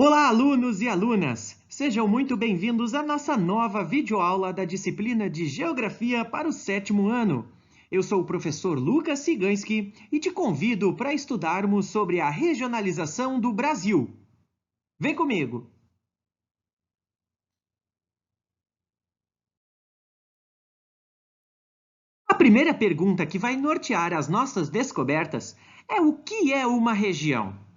Olá, alunos e alunas! Sejam muito bem-vindos à nossa nova videoaula da disciplina de Geografia para o 7º ano. Eu sou o professor Lucas Ciganski e te convido para estudarmos sobre a regionalização do Brasil. Vem comigo! A primeira pergunta que vai nortear as nossas descobertas é o que é uma região?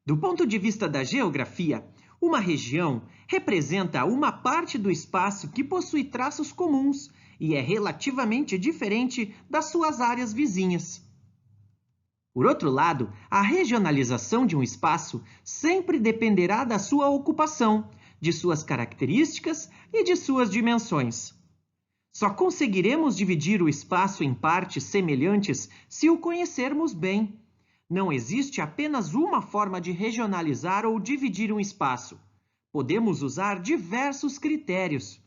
Do ponto de vista da geografia, uma região representa uma parte do espaço que possui traços comuns e é relativamente diferente das suas áreas vizinhas. Por outro lado, a regionalização de um espaço sempre dependerá da sua ocupação, de suas características e de suas dimensões. Só conseguiremos dividir o espaço em partes semelhantes se o conhecermos bem. Não existe apenas uma forma de regionalizar ou dividir um espaço. Podemos usar diversos critérios.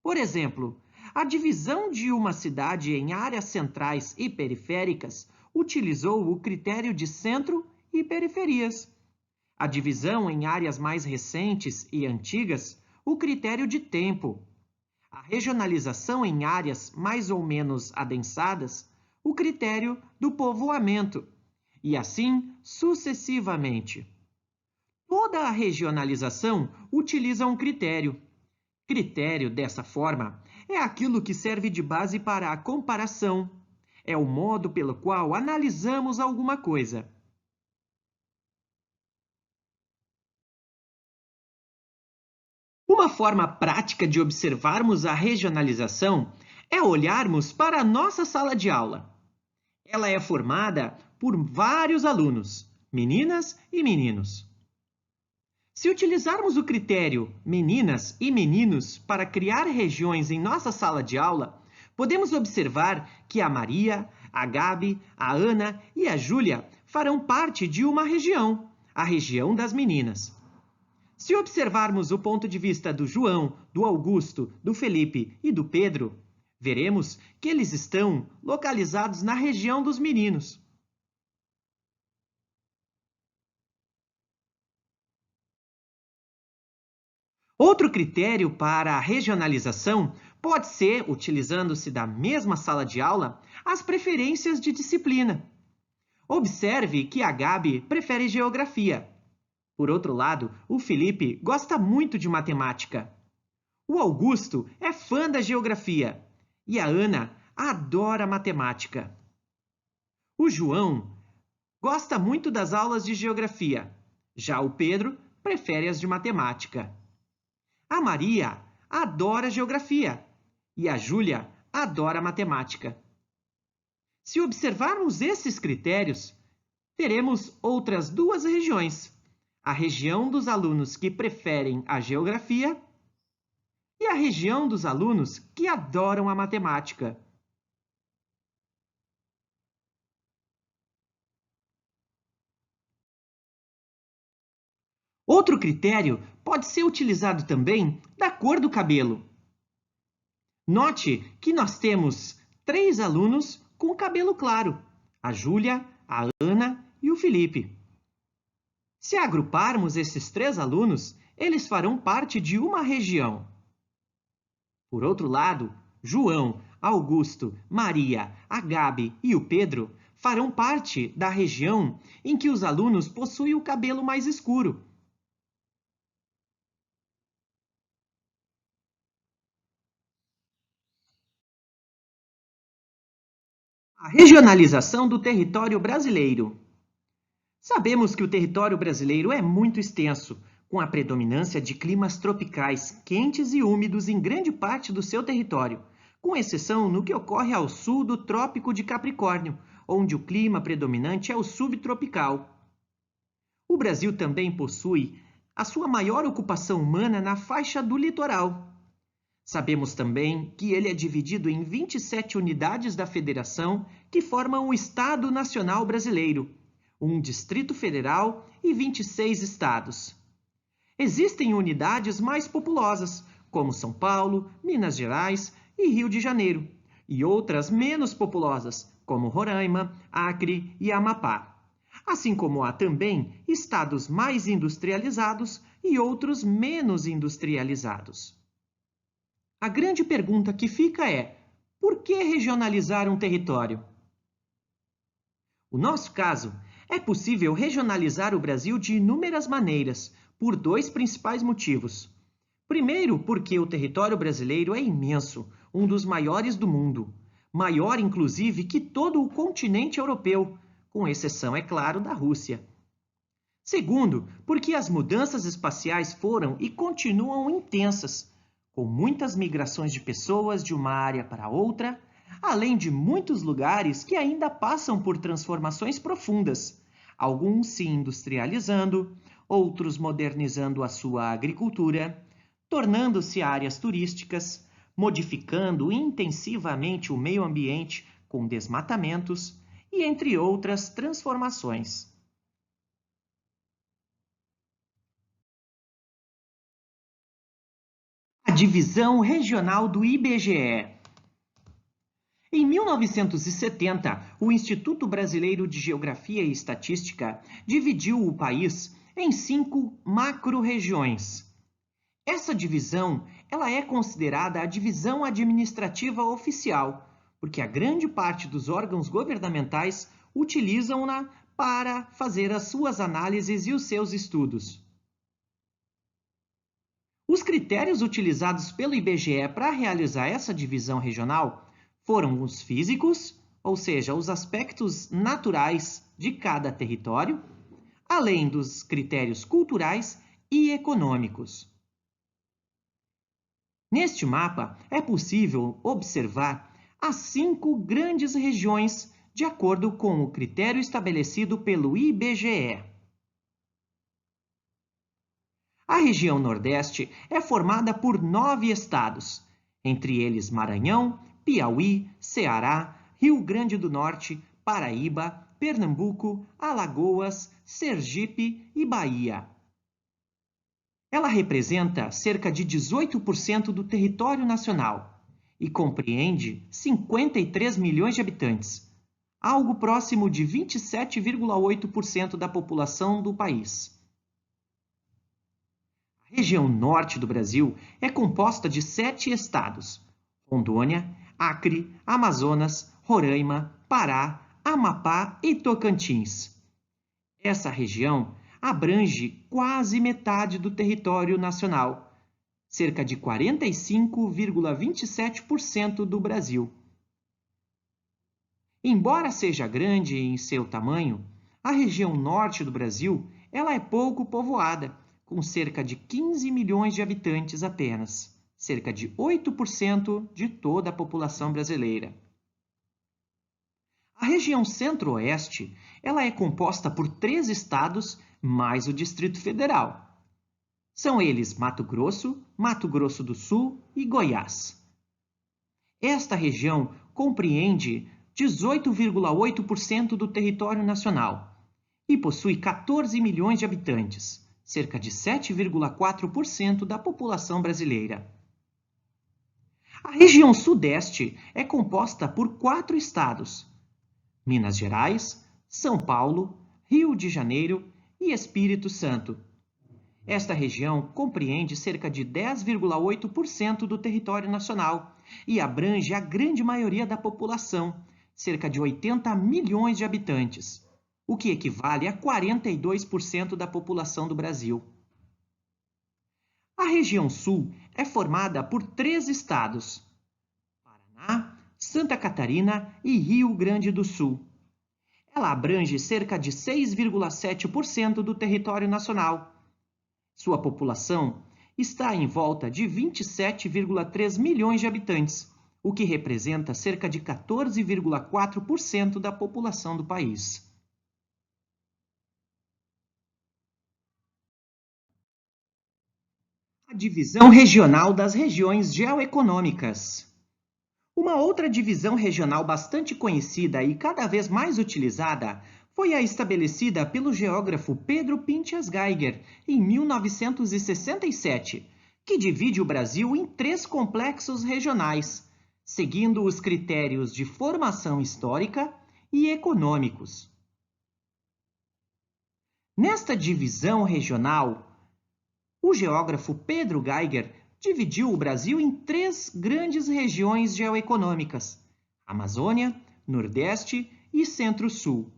Por exemplo, a divisão de uma cidade em áreas centrais e periféricas utilizou o critério de centro e periferias. A divisão em áreas mais recentes e antigas, o critério de tempo. A regionalização em áreas mais ou menos adensadas, o critério do povoamento. E assim sucessivamente. Toda a regionalização utiliza um critério. Critério, dessa forma, é aquilo que serve de base para a comparação. É o modo pelo qual analisamos alguma coisa. Uma forma prática de observarmos a regionalização é olharmos para a nossa sala de aula. Ela é formada por vários alunos, meninas e meninos. Se utilizarmos o critério meninas e meninos para criar regiões em nossa sala de aula, podemos observar que a Maria, a Gabi, a Ana e a Júlia farão parte de uma região, a região das meninas. Se observarmos o ponto de vista do João, do Augusto, do Felipe e do Pedro, veremos que eles estão localizados na região dos meninos. Outro critério para a regionalização pode ser, utilizando-se da mesma sala de aula, as preferências de disciplina. Observe que a Gabi prefere geografia. Por outro lado, o Felipe gosta muito de matemática. O Augusto é fã da geografia e a Ana adora matemática. O João gosta muito das aulas de geografia. Já o Pedro prefere as de matemática. A Maria adora geografia e a Júlia adora matemática. Se observarmos esses critérios, teremos outras duas regiões. A região dos alunos que preferem a geografia e a região dos alunos que adoram a matemática. Outro critério pode ser utilizado também da cor do cabelo. Note que nós temos 3 alunos com cabelo claro: a Júlia, a Ana e o Felipe. Se agruparmos esses 3 alunos, eles farão parte de uma região. Por outro lado, João, Augusto, Maria, a Gabi e o Pedro farão parte da região em que os alunos possuem o cabelo mais escuro. A regionalização do território brasileiro. Sabemos que o território brasileiro é muito extenso, com a predominância de climas tropicais quentes e úmidos em grande parte do seu território, com exceção no que ocorre ao sul do Trópico de Capricórnio, onde o clima predominante é o subtropical. O Brasil também possui a sua maior ocupação humana na faixa do litoral. Sabemos também que ele é dividido em 27 unidades da federação que formam o Estado Nacional Brasileiro, um Distrito Federal e 26 estados. Existem unidades mais populosas, como São Paulo, Minas Gerais e Rio de Janeiro, e outras menos populosas, como Roraima, Acre e Amapá. assim como há também estados mais industrializados e outros menos industrializados. A grande pergunta que fica é: por que regionalizar um território? No nosso caso, é possível regionalizar o Brasil de inúmeras maneiras, por dois principais motivos. Primeiro, porque o território brasileiro é imenso, um dos maiores do mundo, maior inclusive que todo o continente europeu, com exceção, é claro, da Rússia. Segundo, porque as mudanças espaciais foram e continuam intensas, com muitas migrações de pessoas de uma área para outra, além de muitos lugares que ainda passam por transformações profundas, alguns se industrializando, outros modernizando a sua agricultura, tornando-se áreas turísticas, modificando intensivamente o meio ambiente com desmatamentos e entre outras transformações. A divisão regional do IBGE. Em 1970, o Instituto Brasileiro de Geografia e Estatística dividiu o país em 5 macro-regiões. Essa divisão ela é considerada a divisão administrativa oficial, porque a grande parte dos órgãos governamentais utilizam-na para fazer as suas análises e os seus estudos. Os critérios utilizados pelo IBGE para realizar essa divisão regional foram os físicos, ou seja, os aspectos naturais de cada território, além dos critérios culturais e econômicos. Neste mapa, é possível observar as 5 grandes regiões de acordo com o critério estabelecido pelo IBGE. A região Nordeste é formada por 9 estados, entre eles Maranhão, Piauí, Ceará, Rio Grande do Norte, Paraíba, Pernambuco, Alagoas, Sergipe e Bahia. Ela representa cerca de 18% do território nacional e compreende 53 milhões de habitantes, algo próximo de 27,8% da população do país. A região norte do Brasil é composta de 7 estados: Rondônia, Acre, Amazonas, Roraima, Pará, Amapá e Tocantins. Essa região abrange quase metade do território nacional, cerca de 45,27% do Brasil. Embora seja grande em seu tamanho, a região norte do Brasil ela é pouco povoada, com cerca de 15 milhões de habitantes apenas, cerca de 8% de toda a população brasileira. A região centro-oeste ela é composta por 3 estados mais o Distrito Federal. São eles Mato Grosso do Sul e Goiás. Esta região compreende 18,8% do território nacional e possui 14 milhões de habitantes, cerca de 7,4% da população brasileira. A região sudeste é composta por 4 estados: Minas Gerais, São Paulo, Rio de Janeiro e Espírito Santo. Esta região compreende cerca de 10,8% do território nacional e abrange a grande maioria da população, cerca de 80 milhões de habitantes, o que equivale a 42% da população do Brasil. A região sul é formada por 3 estados: Paraná, Santa Catarina e Rio Grande do Sul. Ela abrange cerca de 6,7% do território nacional. Sua população está em volta de 27,3 milhões de habitantes, o que representa cerca de 14,4% da população do país. A divisão regional das regiões geoeconômicas. Uma outra divisão regional bastante conhecida e cada vez mais utilizada foi a estabelecida pelo geógrafo Pedro Pinchas Geiger em 1967, que divide o Brasil em 3 complexos regionais, seguindo os critérios de formação histórica e econômicos. Nesta divisão regional, o geógrafo Pedro Geiger dividiu o Brasil em 3 grandes regiões geoeconômicas: Amazônia, Nordeste e Centro-Sul.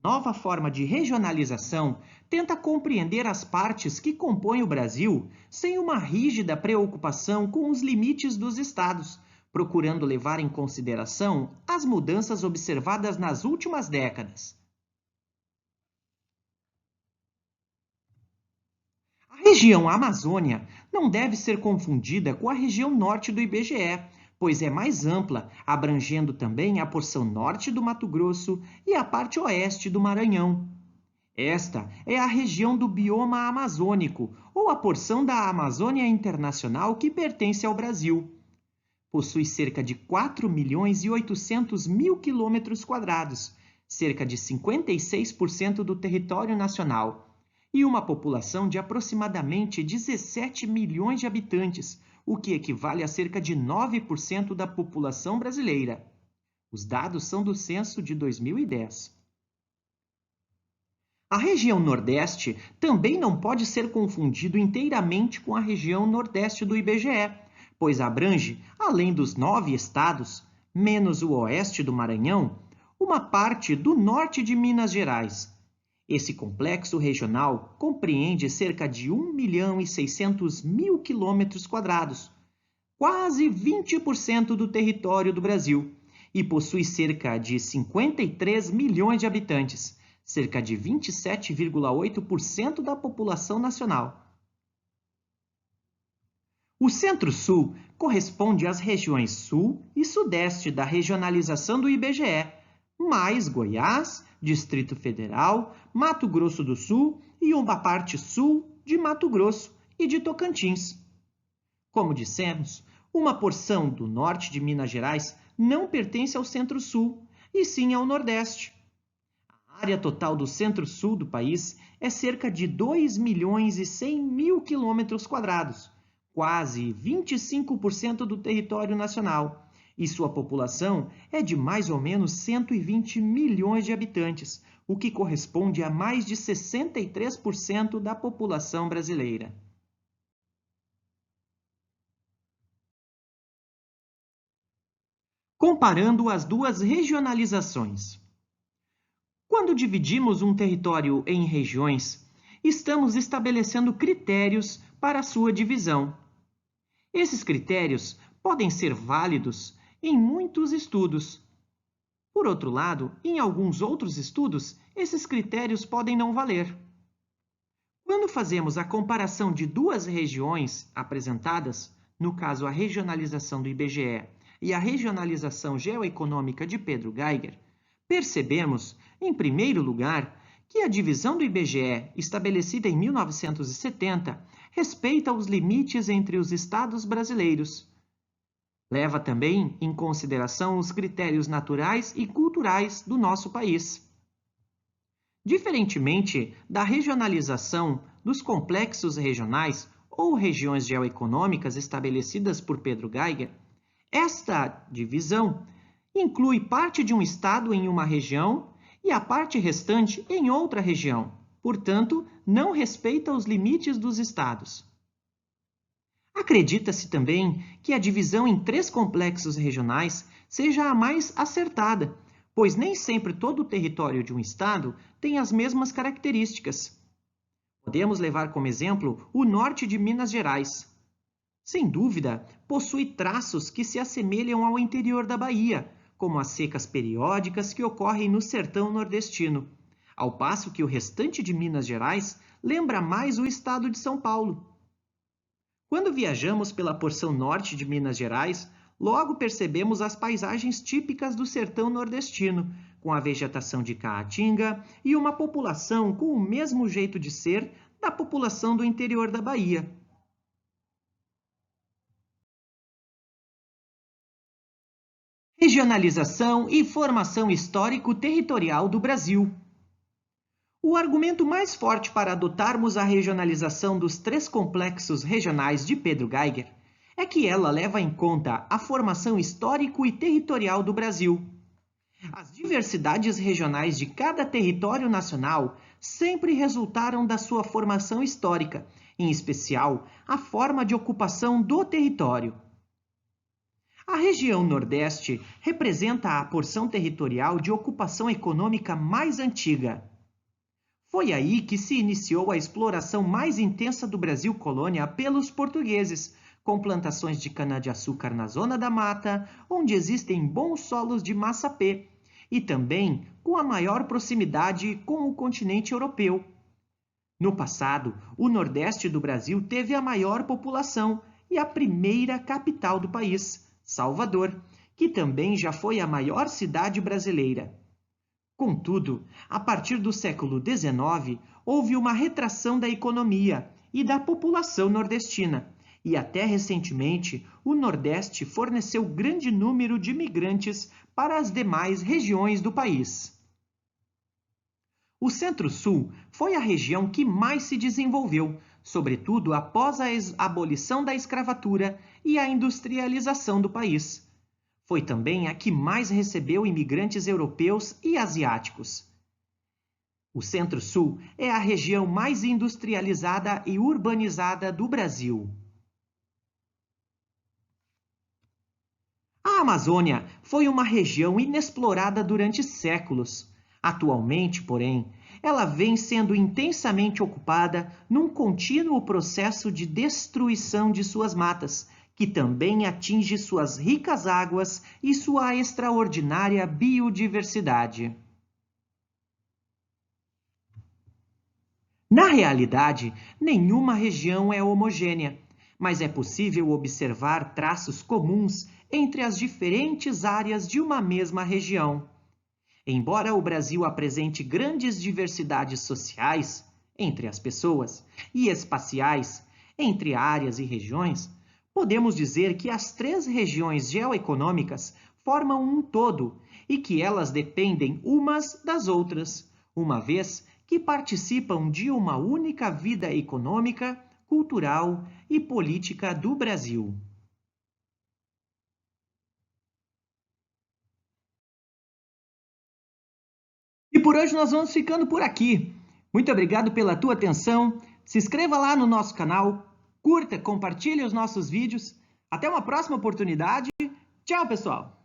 A nova forma de regionalização tenta compreender as partes que compõem o Brasil sem uma rígida preocupação com os limites dos estados, procurando levar em consideração as mudanças observadas nas últimas décadas. A região Amazônia não deve ser confundida com a região norte do IBGE, pois é mais ampla, abrangendo também a porção norte do Mato Grosso e a parte oeste do Maranhão. Esta é a região do bioma amazônico, ou a porção da Amazônia Internacional que pertence ao Brasil. Possui cerca de 4.800.000 km², cerca de 56% do território nacional, e uma população de aproximadamente 17 milhões de habitantes, o que equivale a cerca de 9% da população brasileira. Os dados são do censo de 2010. A região Nordeste também não pode ser confundido inteiramente com a região Nordeste do IBGE, pois abrange, além dos 9 estados, menos o oeste do Maranhão, uma parte do norte de Minas Gerais. Esse complexo regional compreende cerca de 1.600.000 km², quase 20% do território do Brasil, e possui cerca de 53 milhões de habitantes, cerca de 27,8% da população nacional. O Centro-Sul corresponde às regiões Sul e Sudeste da regionalização do IBGE, mais Goiás, Distrito Federal, Mato Grosso do Sul e uma parte sul de Mato Grosso e de Tocantins. Como dissemos, uma porção do norte de Minas Gerais não pertence ao Centro-Sul, e sim ao Nordeste. A área total do Centro-Sul do país é cerca de 2.100.000 km², quase 25% do território nacional, e sua população é de mais ou menos 120 milhões de habitantes, o que corresponde a mais de 63% da população brasileira. Comparando as duas regionalizações. Quando dividimos um território em regiões, estamos estabelecendo critérios para sua divisão. Esses critérios podem ser válidos em muitos estudos. Por outro lado, em alguns outros estudos, esses critérios podem não valer. Quando fazemos a comparação de duas regiões apresentadas, no caso a regionalização do IBGE e a regionalização geoeconômica de Pedro Geiger, percebemos, em primeiro lugar, que a divisão do IBGE, estabelecida em 1970, respeita os limites entre os estados brasileiros. Leva também em consideração os critérios naturais e culturais do nosso país. Diferentemente da regionalização dos complexos regionais ou regiões geoeconômicas estabelecidas por Pedro Geiger, esta divisão inclui parte de um estado em uma região e a parte restante em outra região, portanto, não respeita os limites dos estados. Acredita-se também que a divisão em 3 complexos regionais seja a mais acertada, pois nem sempre todo o território de um estado tem as mesmas características. Podemos levar como exemplo o norte de Minas Gerais. Sem dúvida, possui traços que se assemelham ao interior da Bahia, como as secas periódicas que ocorrem no sertão nordestino, ao passo que o restante de Minas Gerais lembra mais o estado de São Paulo. Quando viajamos pela porção norte de Minas Gerais, logo percebemos as paisagens típicas do sertão nordestino, com a vegetação de caatinga e uma população com o mesmo jeito de ser da população do interior da Bahia. Regionalização e formação histórico-territorial do Brasil. O argumento mais forte para adotarmos a regionalização dos 3 complexos regionais de Pedro Geiger é que ela leva em conta a formação histórico e territorial do Brasil. As diversidades regionais de cada território nacional sempre resultaram da sua formação histórica, em especial a forma de ocupação do território. A região Nordeste representa a porção territorial de ocupação econômica mais antiga. Foi aí que se iniciou a exploração mais intensa do Brasil colônia pelos portugueses, com plantações de cana-de-açúcar na zona da mata, onde existem bons solos de massapê, e também com a maior proximidade com o continente europeu. No passado, o Nordeste do Brasil teve a maior população e a primeira capital do país, Salvador, que também já foi a maior cidade brasileira. Contudo, a partir do século XIX, houve uma retração da economia e da população nordestina, e até recentemente o Nordeste forneceu grande número de imigrantes para as demais regiões do país. O Centro-Sul foi a região que mais se desenvolveu, sobretudo após a abolição da escravatura e a industrialização do país. Foi também a que mais recebeu imigrantes europeus e asiáticos. O Centro-Sul é a região mais industrializada e urbanizada do Brasil. A Amazônia foi uma região inexplorada durante séculos. Atualmente, porém, ela vem sendo intensamente ocupada num contínuo processo de destruição de suas matas, que também atinge suas ricas águas e sua extraordinária biodiversidade. Na realidade, nenhuma região é homogênea, mas é possível observar traços comuns entre as diferentes áreas de uma mesma região. Embora o Brasil apresente grandes diversidades sociais entre as pessoas e espaciais entre áreas e regiões, podemos dizer que as 3 regiões geoeconômicas formam um todo e que elas dependem umas das outras, uma vez que participam de uma única vida econômica, cultural e política do Brasil. E por hoje nós vamos ficando por aqui. Muito obrigado pela tua atenção. Se inscreva lá no nosso canal, curta, compartilhe os nossos vídeos. Até uma próxima oportunidade. Tchau, pessoal!